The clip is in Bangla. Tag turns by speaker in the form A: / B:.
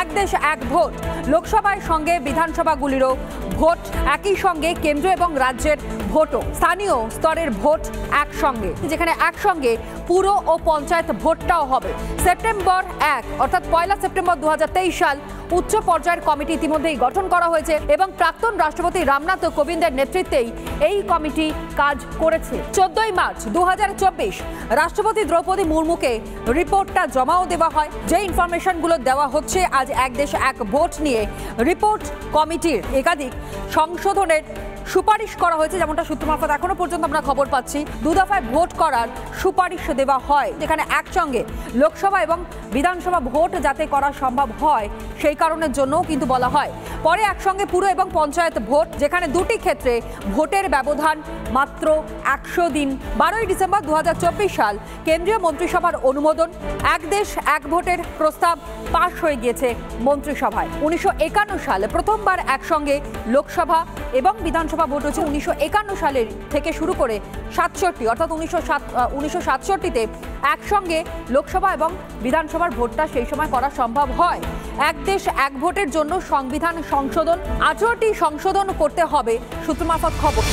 A: এক দেশ এক ভোট, লোকসভার সঙ্গে বিধানসভাগুলিরও ভোট একই সঙ্গে, কেন্দ্র এবং রাজ্যের ভোটও স্থানীয় স্তরের ভোট একসঙ্গে, যেখানে একসঙ্গে পুর ও পঞ্চায়েত ভোটটাও হবে। সেপ্টেম্বর 1 অর্থাৎ 1 সেপ্টেম্বর 2023 সাল উচ্চ পর্যায়ের কমিটি ইতিমধ্যেই গঠন করা হয়েছে এবং প্রাক্তন রাষ্ট্রপতি রামনাথ কোবিন্দের নেতৃত্বেই এই কমিটি কাজ করেছে। 14 মার্চ 2024 রাষ্ট্রপতি দ্রৌপদী মুর্মুকে রিপোর্টটা জমাও দেওয়া হয়। যে ইনফরমেশনগুলো দেওয়া হচ্ছে আজ এক দেশ এক ভোট নিয়ে রিপোর্ট কমিটির একাধিক সংশোধনের সুপারিশ করা হয়েছে, যেমনটা সূত্র মারফত এখনো পর্যন্ত আমরা খবর পাচ্ছি। 2 দফায় ভোট করার সুপারিশ দেওয়া হয়, যেখানে একসঙ্গে লোকসভা এবং বিধানসভা ভোট যাতে করা সম্ভব হয় সেই কারণের জন্যও কিন্তু বলা হয়। পরে একসঙ্গে পুর এবং পঞ্চায়েত ভোট, যেখানে দুটি ক্ষেত্রে ভোটের ব্যবধান মাত্র 100 দিন। 12 ডিসেম্বর 2024 সাল কেন্দ্রীয় মন্ত্রিসভার অনুমোদন, এক দেশ এক ভোটের প্রস্তাব পাশ হয়ে গিয়েছে মন্ত্রিসভায়। 1951 সালে প্রথমবার একসঙ্গে লোকসভা এবং বিধানসভা ভোট হচ্ছে। 1951 সালের থেকে শুরু করে 67 অর্থাৎ 1967তে একসঙ্গে লোকসভা এবং বিধানসভার ভোটটা সেই সময় করা সম্ভব হয়। এক দেশ এক ভোটের জন্য সংবিধান সংশোধন 18টি সংশোধন করতে হবে সূত্র মারফত খবর।